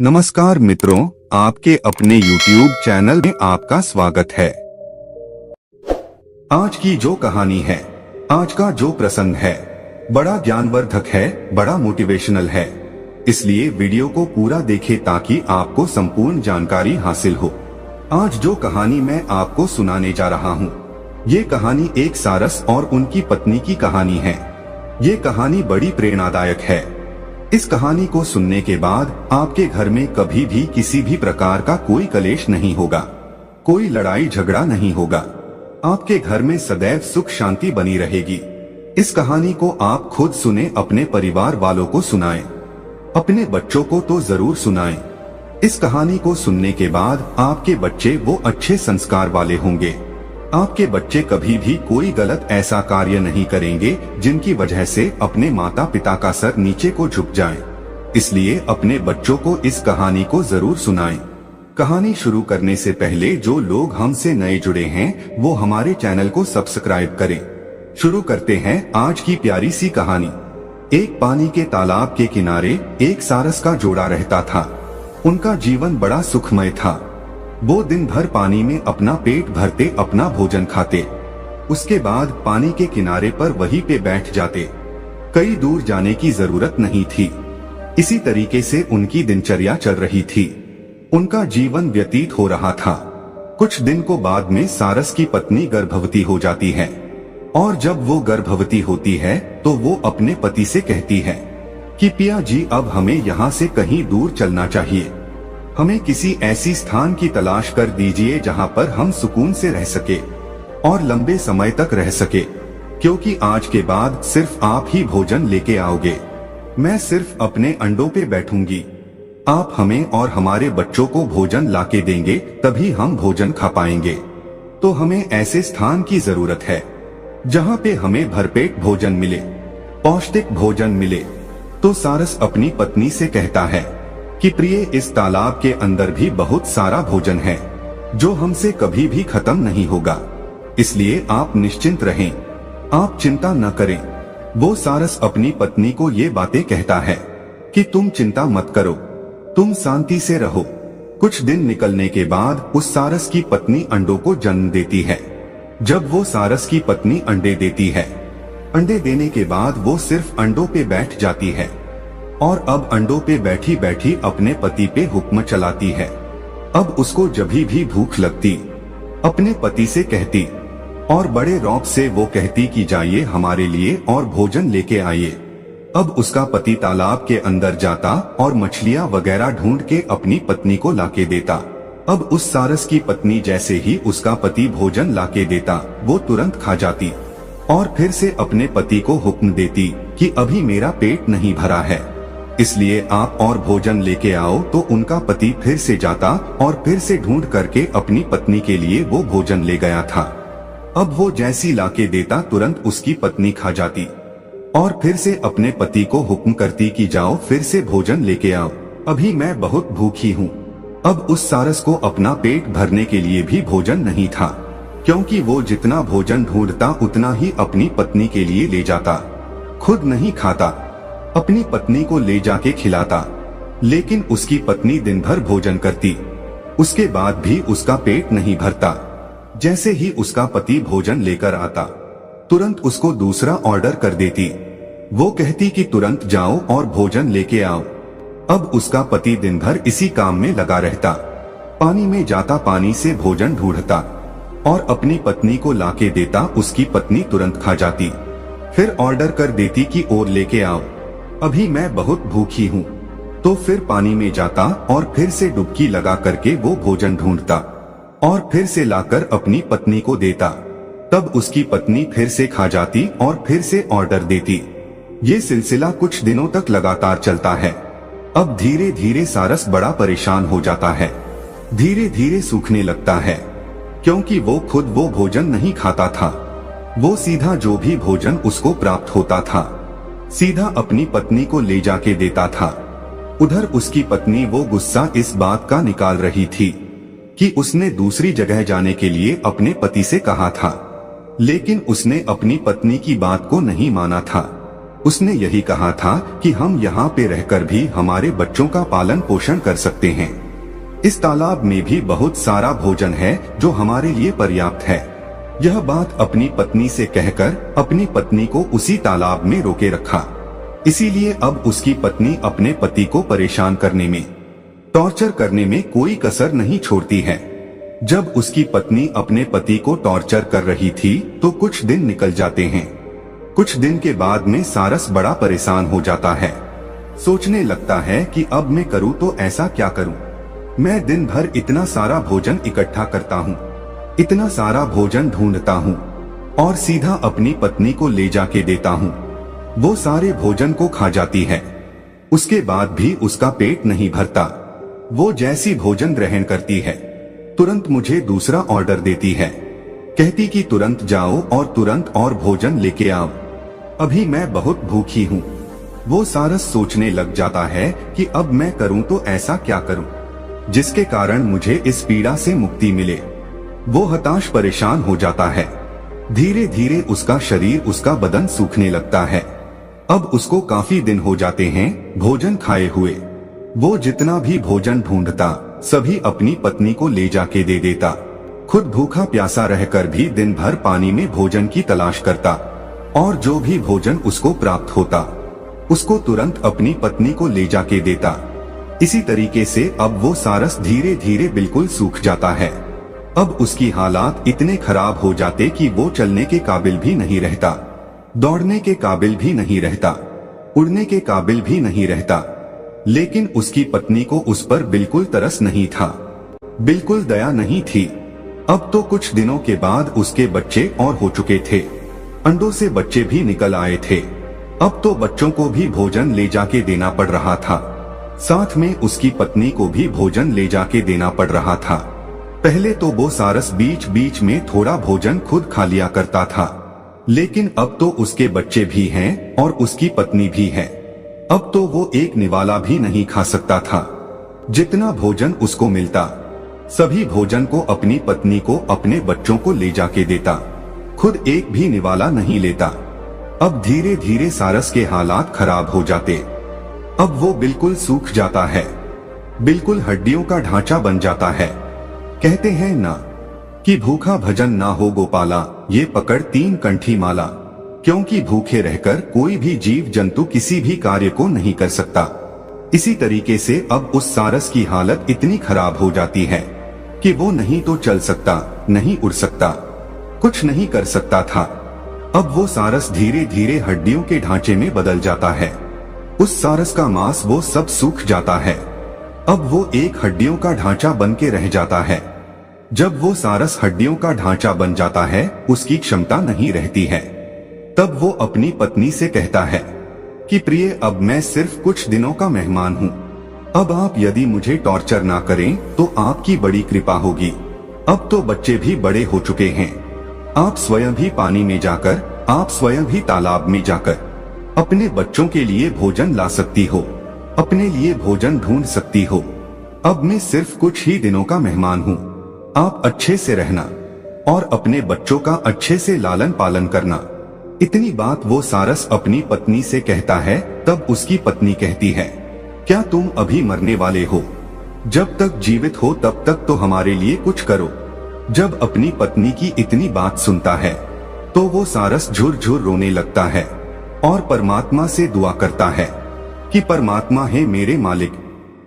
नमस्कार मित्रों, आपके अपने YouTube चैनल में आपका स्वागत है। आज की जो कहानी है, आज का जो प्रसंग है, बड़ा ज्ञानवर्धक है, बड़ा मोटिवेशनल है। इसलिए वीडियो को पूरा देखें ताकि आपको संपूर्ण जानकारी हासिल हो। आज जो कहानी मैं आपको सुनाने जा रहा हूँ, ये कहानी एक सारस और उनकी पत्नी की कहानी है। ये कहानी बड़ी प्रेरणादायक है। इस कहानी को सुनने के बाद आपके घर में कभी भी किसी भी प्रकार का कोई कलेश नहीं होगा, कोई लड़ाई झगड़ा नहीं होगा। आपके घर में सदैव सुख शांति बनी रहेगी। इस कहानी को आप खुद सुने, अपने परिवार वालों को सुनाएं, अपने बच्चों को तो जरूर सुनाएं। इस कहानी को सुनने के बाद आपके बच्चे वो अच्छे संस्कार वाले होंगे। आपके बच्चे कभी भी कोई गलत ऐसा कार्य नहीं करेंगे जिनकी वजह से अपने माता पिता का सर नीचे को झुक जाए। इसलिए अपने बच्चों को इस कहानी को जरूर सुनाएं। कहानी शुरू करने से पहले जो लोग हमसे नए जुड़े हैं वो हमारे चैनल को सब्सक्राइब करें। शुरू करते हैं आज की प्यारी सी कहानी। एक पानी के तालाब के किनारे एक सारस का जोड़ा रहता था। उनका जीवन बड़ा सुखमय था। वो दिन भर पानी में अपना पेट भरते, अपना भोजन खाते। उसके बाद पानी के किनारे पर वहीं पे बैठ जाते। कहीं दूर जाने की जरूरत नहीं थी। इसी तरीके से उनकी दिनचर्या चल रही थी। उनका जीवन व्यतीत हो रहा था। कुछ दिन को बाद में सारस की पत्नी गर्भवती हो जाती है और जब वो गर्भवती होती है तो वो अपने पति से कहती है कि पिया जी, अब हमें यहाँ से कहीं दूर चलना चाहिए। हमें किसी ऐसी स्थान की तलाश कर दीजिए जहाँ पर हम सुकून से रह सके और लंबे समय तक रह सके, क्योंकि आज के बाद सिर्फ आप ही भोजन लेके आओगे। मैं सिर्फ अपने अंडों पे बैठूंगी। आप हमें और हमारे बच्चों को भोजन लाके देंगे, तभी हम भोजन खा पाएंगे। तो हमें ऐसे स्थान की जरूरत है जहाँ पे हमें भरपेट भोजन मिले, पौष्टिक भोजन मिले। तो सारस अपनी पत्नी से कहता है कि प्रिय, इस तालाब के अंदर भी बहुत सारा भोजन है जो हमसे कभी भी खत्म नहीं होगा। इसलिए आप निश्चिंत रहें, आप चिंता न करें। वो सारस अपनी पत्नी को ये बातें कहता है कि तुम चिंता मत करो, तुम शांति से रहो। कुछ दिन निकलने के बाद उस सारस की पत्नी अंडों को जन्म देती है। जब वो सारस की पत्नी अंडे देती है, अंडे देने के बाद वो सिर्फ अंडों पे बैठ जाती है और अब अंडों पे बैठी बैठी अपने पति पे हुक्म चलाती है। अब उसको जभी भी भूख लगती, अपने पति से कहती और बड़े रौब से वो कहती कि जाइए हमारे लिए और भोजन लेके आइए। अब उसका पति तालाब के अंदर जाता और मछलियां वगैरह ढूंढ के अपनी पत्नी को लाके देता। अब उस सारस की पत्नी जैसे ही उसका पति भोजन लाके देता, वो तुरंत खा जाती और फिर से अपने पति को हुक्म देती कि अभी मेरा पेट नहीं भरा है, इसलिए आप और भोजन लेके आओ। तो उनका पति फिर से जाता और फिर से ढूंढ करके अपनी पत्नी के लिए वो भोजन ले गया था। अब वो जैसी लाके देता, तुरंत उसकी पत्नी खा जाती और फिर से अपने पति को हुक्म करती कि जाओ फिर से भोजन लेके आओ, अभी मैं बहुत भूखी हूँ। अब उस सारस को अपना पेट भरने के लिए भी भोजन नहीं था, क्योंकि वो जितना भोजन ढूंढता उतना ही अपनी पत्नी के लिए ले जाता। खुद नहीं खाता, अपनी पत्नी को ले जाके खिलाता। लेकिन उसकी पत्नी दिन भर भोजन करती, उसके बाद भी उसका पेट नहीं भरता। जैसे ही उसका पति भोजन लेकर आता, तुरंत उसको दूसरा ऑर्डर कर देती। वो कहती कि तुरंत जाओ और भोजन लेके आओ। अब उसका पति दिन भर इसी काम में लगा रहता। पानी में जाता, पानी से भोजन ढूंढता और अपनी पत्नी को लाके देता। उसकी पत्नी तुरंत खा जाती, फिर ऑर्डर कर देती कि और लेके आओ, अभी मैं बहुत भूखी हूँ। तो फिर पानी में जाता और फिर से डुबकी लगा करके वो भोजन ढूंढता और फिर से लाकर अपनी पत्नी को देता। तब उसकी पत्नी फिर से खा जाती और फिर से ऑर्डर देती। ये सिलसिला कुछ दिनों तक लगातार चलता है। अब धीरे धीरे सारस बड़ा परेशान हो जाता है, धीरे धीरे सूखने लगता है, क्योंकि वो खुद वो भोजन नहीं खाता था। वो सीधा जो भी भोजन उसको प्राप्त होता था, सीधा अपनी पत्नी को ले जाके देता था। उधर उसकी पत्नी वो गुस्सा इस बात का निकाल रही थी कि उसने दूसरी जगह जाने के लिए अपने पति से कहा था, लेकिन उसने अपनी पत्नी की बात को नहीं माना था। उसने यही कहा था कि हम यहाँ पे रहकर भी हमारे बच्चों का पालन पोषण कर सकते हैं। इस तालाब में भी बहुत सारा भोजन है जो हमारे लिए पर्याप्त है। यह बात अपनी पत्नी से कहकर अपनी पत्नी को उसी तालाब में रोके रखा। इसीलिए अब उसकी पत्नी अपने पति को परेशान करने में, टॉर्चर करने में कोई कसर नहीं छोड़ती है। जब उसकी पत्नी अपने पति को टॉर्चर कर रही थी तो कुछ दिन निकल जाते हैं। कुछ दिन के बाद में सारस बड़ा परेशान हो जाता है। सोचने लगता है कि अब मैं करूँ तो ऐसा क्या करूँ। मैं दिन भर इतना सारा भोजन इकट्ठा करता हूँ, इतना सारा भोजन ढूंढता हूँ और सीधा अपनी पत्नी को ले जाके देता हूँ। वो सारे भोजन को खा जाती है। उसके बाद भी उसका पेट नहीं भरता। वो जैसी भोजन ग्रहण करती है तुरंत मुझे दूसरा ऑर्डर देती है। कहती कि तुरंत जाओ और तुरंत और भोजन लेके आओ, अभी मैं बहुत भूखी हूँ। वो सारस सोचने लग जाता है कि अब मैं करूँ तो ऐसा क्या करूँ जिसके कारण मुझे इस पीड़ा से मुक्ति मिले। वो हताश परेशान हो जाता है। धीरे धीरे उसका शरीर, उसका बदन सूखने लगता है। अब उसको काफी दिन हो जाते हैं भोजन खाए हुए। वो जितना भी भोजन ढूंढता सभी अपनी पत्नी को ले जाके दे देता। खुद भूखा प्यासा रहकर भी दिन भर पानी में भोजन की तलाश करता और जो भी भोजन उसको प्राप्त होता उसको तुरंत अपनी पत्नी को ले जाके देता। इसी तरीके से अब वो सारस धीरे धीरे बिल्कुल सूख जाता है। अब उसकी हालात इतने खराब हो जाते कि वो चलने के काबिल भी नहीं रहता, दौड़ने के काबिल भी नहीं रहता, उड़ने के काबिल भी नहीं रहता। लेकिन उसकी पत्नी को उस पर बिल्कुल तरस नहीं था, बिल्कुल दया नहीं थी। अब तो कुछ दिनों के बाद उसके बच्चे और हो चुके थे। अंडों से बच्चे भी निकल आए थे। अब तो बच्चों को भी भोजन ले जाके देना पड़ रहा था, साथ में उसकी पत्नी को भी भोजन ले जाके देना पड़ रहा था। पहले तो वो सारस बीच बीच में थोड़ा भोजन खुद खा लिया करता था, लेकिन अब तो उसके बच्चे भी हैं और उसकी पत्नी भी है। अब तो वो एक निवाला भी नहीं खा सकता था। जितना भोजन उसको मिलता सभी भोजन को अपनी पत्नी को, अपने बच्चों को ले जाके देता, खुद एक भी निवाला नहीं लेता। अब धीरे धीरे सारस के हालात खराब हो जाते। अब वो बिल्कुल सूख जाता है, बिल्कुल हड्डियों का ढांचा बन जाता है। कहते हैं ना कि भूखा भजन ना हो गोपाला, ये पकड़ 3 कंठी माला। क्योंकि भूखे रहकर कोई भी जीव जंतु किसी भी कार्य को नहीं कर सकता। इसी तरीके से अब उस सारस की हालत इतनी खराब हो जाती है कि वो नहीं तो चल सकता, नहीं उड़ सकता, कुछ नहीं कर सकता था। अब वो सारस धीरे धीरे हड्डियों के ढांचे में बदल जाता है। उस सारस का मांस वो सब सूख जाता है। अब वो एक हड्डियों का ढांचा बन के रह जाता है। जब वो सारस हड्डियों का ढांचा बन जाता है, उसकी क्षमता नहीं रहती है। तब वो अपनी पत्नी से कहता है कि प्रिय, अब मैं सिर्फ कुछ दिनों का मेहमान हूँ। अब आप यदि मुझे टॉर्चर ना करें तो आपकी बड़ी कृपा होगी। अब तो बच्चे भी बड़े हो चुके हैं। आप स्वयं भी पानी में जाकर, आप स्वयं भी तालाब में जाकर अपने बच्चों के लिए भोजन ला सकती हो, अपने लिए भोजन ढूंढ सकती हो। अब मैं सिर्फ कुछ ही दिनों का मेहमान हूँ। आप अच्छे से रहना और अपने बच्चों का अच्छे से लालन पालन करना। इतनी बात वो सारस अपनी पत्नी से कहता है। तब उसकी पत्नी कहती है, क्या तुम अभी मरने वाले हो? जब तक जीवित हो तब तक तो हमारे लिए कुछ करो। जब अपनी पत्नी की इतनी बात सुनता है तो वो सारस झुरझुर रोने लगता है और परमात्मा से दुआ करता है कि परमात्मा, हे मेरे मालिक,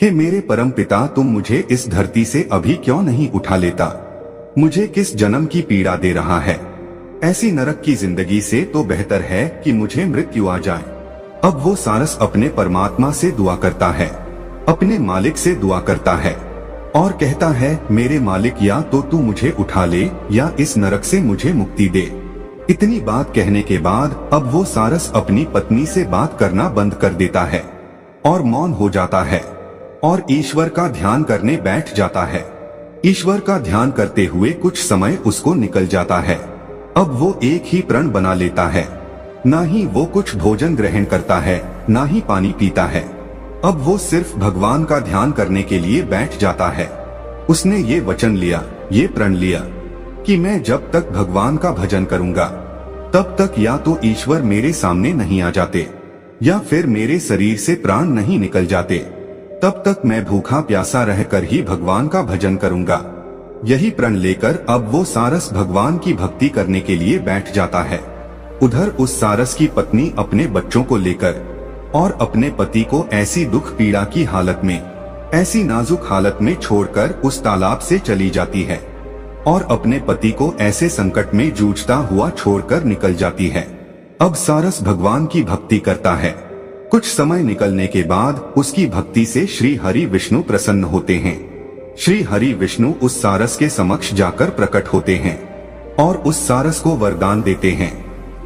हे मेरे परम पिता, तुम मुझे इस धरती से अभी क्यों नहीं उठा लेता? मुझे किस जन्म की पीड़ा दे रहा है? ऐसी नरक की जिंदगी से तो बेहतर है कि मुझे मृत्यु आ जाए। अब वो सारस अपने परमात्मा से दुआ करता है, अपने मालिक से दुआ करता है और कहता है, मेरे मालिक, या तो तू मुझे उठा ले या इस नरक से मुझे मुक्ति दे। इतनी बात कहने के बाद अब वो सारस अपनी पत्नी से बात करना बंद कर देता है और मौन हो जाता है और ईश्वर का ध्यान करने बैठ जाता है। ईश्वर का ध्यान करते हुए कुछ समय उसको निकल जाता है। अब वो एक ही प्रण बना लेता है, ना ही वो कुछ भोजन ग्रहण करता है, ना ही पानी पीता है। अब वो सिर्फ भगवान का ध्यान करने के लिए बैठ जाता है। उसने ये वचन लिया, ये प्रण लिया कि मैं जब तक भगवान का भजन करूंगा तब तक या तो ईश्वर मेरे सामने नहीं आ जाते या फिर मेरे शरीर से प्राण नहीं निकल जाते, तब तक मैं भूखा प्यासा रहकर ही भगवान का भजन करूंगा। यही प्रण लेकर अब वो सारस भगवान की भक्ति करने के लिए बैठ जाता है। उधर उस सारस की पत्नी अपने बच्चों को लेकर और अपने पति को ऐसी दुख पीड़ा की हालत में, ऐसी नाजुक हालत में छोड़कर उस तालाब से चली जाती है और अपने पति को ऐसे संकट में जूझता हुआ छोड़कर निकल जाती है। अब सारस भगवान की भक्ति करता है। कुछ समय निकलने के बाद उसकी भक्ति से श्री हरि विष्णु प्रसन्न होते हैं। श्री हरि विष्णु उस सारस के समक्ष जाकर प्रकट होते हैं और उस सारस को वरदान देते हैं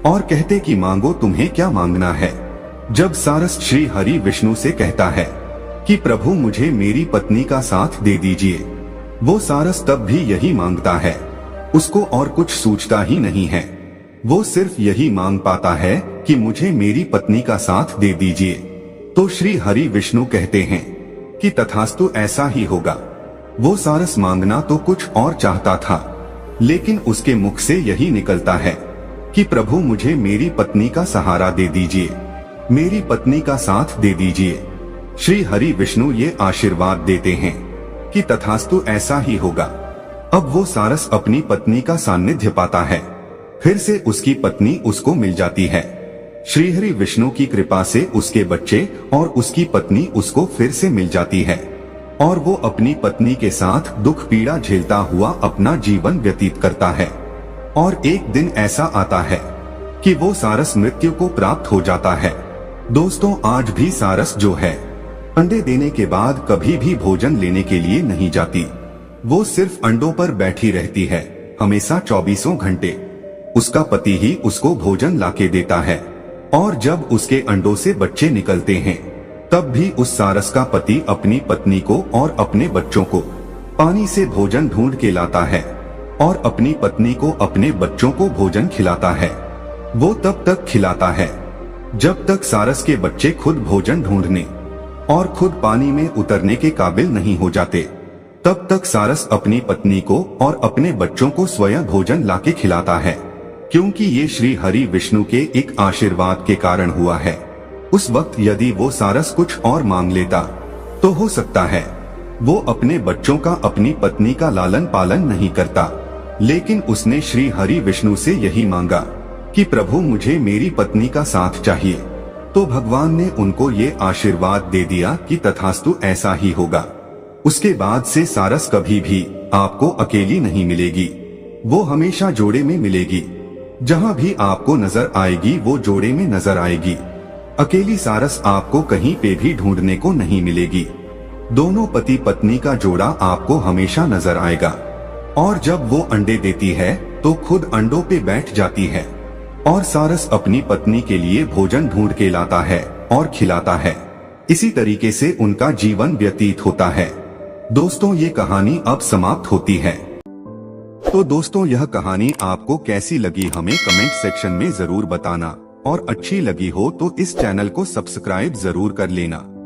और कहते कि मांगो, तुम्हें क्या मांगना है। जब सारस श्री हरि विष्णु से कहता है कि प्रभु मुझे मेरी पत्नी का साथ दे दीजिए, वो सारस तब भी यही मांगता है, उसको और कुछ सूझता ही नहीं है। वो सिर्फ यही मांग पाता है कि मुझे मेरी पत्नी का साथ दे दीजिए। तो श्री हरि विष्णु कहते हैं कि तथास्तु, ऐसा ही होगा। वो सारस मांगना तो कुछ और चाहता था, लेकिन उसके मुख से यही निकलता है कि प्रभु मुझे मेरी पत्नी का सहारा दे दीजिए, मेरी पत्नी का साथ दे दीजिए। श्री हरि विष्णु ये आशीर्वाद देते हैं कि तथास्तु, ऐसा ही होगा। अब वो सारस अपनी पत्नी का सानिध्य पाता है। फिर से उसकी पत्नी उसको मिल जाती है। श्री हरि विष्णु की कृपा से उसके बच्चे और उसकी पत्नी उसको फिर से मिल जाती है और वो अपनी पत्नी के साथ दुख पीड़ा झेलता हुआ अपना जीवन व्यतीत करता है। और एक दिन ऐसा आता है कि वो सारस मृत्यु को प्राप्त हो जाता है। दोस्तों, आज भी सारस जो है, अंडे देने के बाद कभी भी भोजन लेने के लिए नहीं जाती। वो सिर्फ अंडों पर बैठी रहती है, हमेशा 24 घंटे। उसका पति ही उसको भोजन लाके देता है और जब उसके अंडों से बच्चे निकलते हैं, तब भी उस सारस का पति अपनी पत्नी को और अपने बच्चों को पानी से भोजन ढूंढ के लाता है और अपनी पत्नी को अपने बच्चों को भोजन खिलाता है। वो तब तक खिलाता है जब तक सारस के बच्चे खुद भोजन ढूंढने और खुद पानी में उतरने के काबिल नहीं हो जाते। तब तक सारस अपनी पत्नी को और अपने बच्चों को स्वयं भोजन लाके खिलाता है, क्योंकि ये श्री हरि विष्णु के एक आशीर्वाद के कारण हुआ है। उस वक्त यदि वो सारस कुछ और मांग लेता तो हो सकता है वो अपने बच्चों का, अपनी पत्नी का लालन पालन नहीं करता, लेकिन उसने श्री हरि विष्णु से यही मांगा कि प्रभु मुझे मेरी पत्नी का साथ चाहिए। तो भगवान ने उनको ये आशीर्वाद दे दिया कि तथास्तु, ऐसा ही होगा। उसके बाद से सारस कभी भी आपको अकेली नहीं मिलेगी, वो हमेशा जोड़े में मिलेगी। जहाँ भी आपको नजर आएगी वो जोड़े में नजर आएगी। अकेली सारस आपको कहीं पे भी ढूंढने को नहीं मिलेगी। दोनों पति पत्नी का जोड़ा आपको हमेशा नजर आएगा। और जब वो अंडे देती है तो खुद अंडों पे बैठ जाती है और सारस अपनी पत्नी के लिए भोजन ढूंढ के लाता है और खिलाता है। इसी तरीके से उनका जीवन व्यतीत होता है। दोस्तों, ये कहानी अब समाप्त होती है। तो दोस्तों, यह कहानी आपको कैसी लगी हमें कमेंट सेक्शन में जरूर बताना और अच्छी लगी हो तो इस चैनल को सब्सक्राइब जरूर कर लेना।